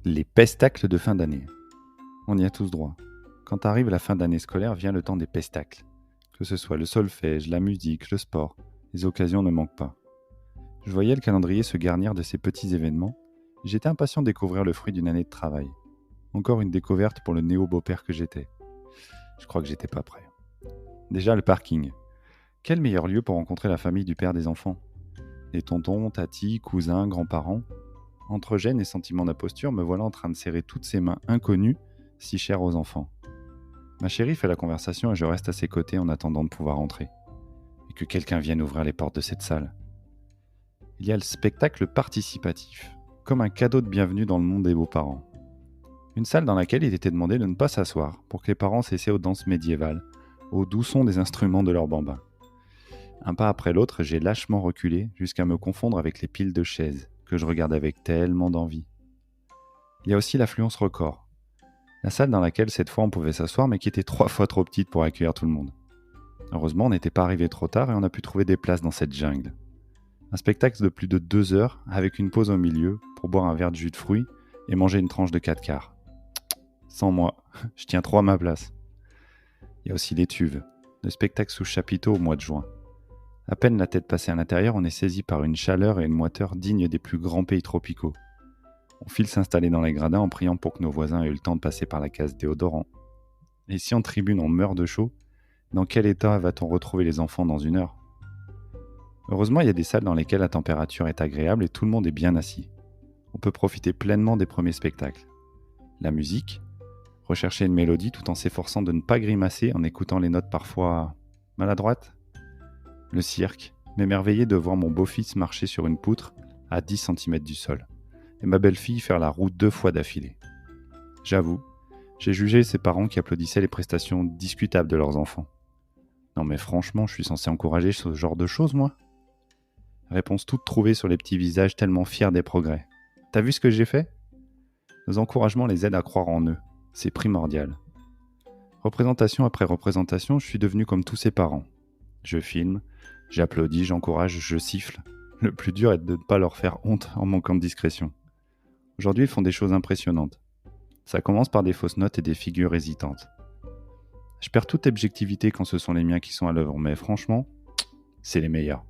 Les pestacles de fin d'année. On y a tous droit. Quand arrive la fin d'année scolaire, vient le temps des pestacles. Que ce soit le solfège, la musique, le sport, les occasions ne manquent pas. Je voyais le calendrier se garnir de ces petits événements. J'étais impatient de découvrir le fruit d'une année de travail. Encore une découverte pour le néo-beau-père que j'étais. Je crois que j'étais pas prêt. Déjà le parking. Quel meilleur lieu pour rencontrer la famille du père des enfants ? Les tontons, tatis, cousins, grands-parents. Entre gêne et sentiment d'imposture, me voilà en train de serrer toutes ces mains inconnues, si chères aux enfants. Ma chérie fait la conversation et je reste à ses côtés en attendant de pouvoir entrer. Et que quelqu'un vienne ouvrir les portes de cette salle. Il y a le spectacle participatif, comme un cadeau de bienvenue dans le monde des beaux-parents. Une salle dans laquelle il était demandé de ne pas s'asseoir pour que les parents s'essaient aux danses médiévales, au doux son des instruments de leurs bambins. Un pas après l'autre, j'ai lâchement reculé jusqu'à me confondre avec les piles de chaises que je regarde avec tellement d'envie. Il y a aussi l'affluence record. La salle dans laquelle cette fois on pouvait s'asseoir mais qui était 3 fois trop petite pour accueillir tout le monde. Heureusement, on n'était pas arrivé trop tard et on a pu trouver des places dans cette jungle. Un spectacle de plus de 2 heures avec une pause au milieu pour boire un verre de jus de fruits et manger une tranche de 4 quarts. Sans moi, je tiens trop à ma place. Il y a aussi l'étuve, le spectacle sous chapiteau au mois de juin. À peine la tête passée à l'intérieur, on est saisi par une chaleur et une moiteur dignes des plus grands pays tropicaux. On file s'installer dans les gradins en priant pour que nos voisins aient eu le temps de passer par la case déodorant. Et si en tribune on meurt de chaud, dans quel état va-t-on retrouver les enfants dans 1 heure ? Heureusement, il y a des salles dans lesquelles la température est agréable et tout le monde est bien assis. On peut profiter pleinement des premiers spectacles. La musique, rechercher une mélodie tout en s'efforçant de ne pas grimacer en écoutant les notes parfois maladroites. Le cirque, m'émerveiller de voir mon beau-fils marcher sur une poutre à 10 cm du sol et ma belle-fille faire la roue 2 fois d'affilée. J'avoue, j'ai jugé ces parents qui applaudissaient les prestations discutables de leurs enfants. Non mais franchement, je suis censé encourager ce genre de choses, moi ? Réponse toute trouvée sur les petits visages tellement fiers des progrès. T'as vu ce que j'ai fait ? Nos encouragements les aident à croire en eux. C'est primordial. Représentation après représentation, je suis devenu comme tous ces parents. Je filme, j'applaudis, j'encourage, je siffle. Le plus dur est de ne pas leur faire honte en manquant de discrétion. Aujourd'hui, ils font des choses impressionnantes. Ça commence par des fausses notes et des figures hésitantes. Je perds toute objectivité quand ce sont les miens qui sont à l'œuvre, mais franchement, c'est les meilleurs.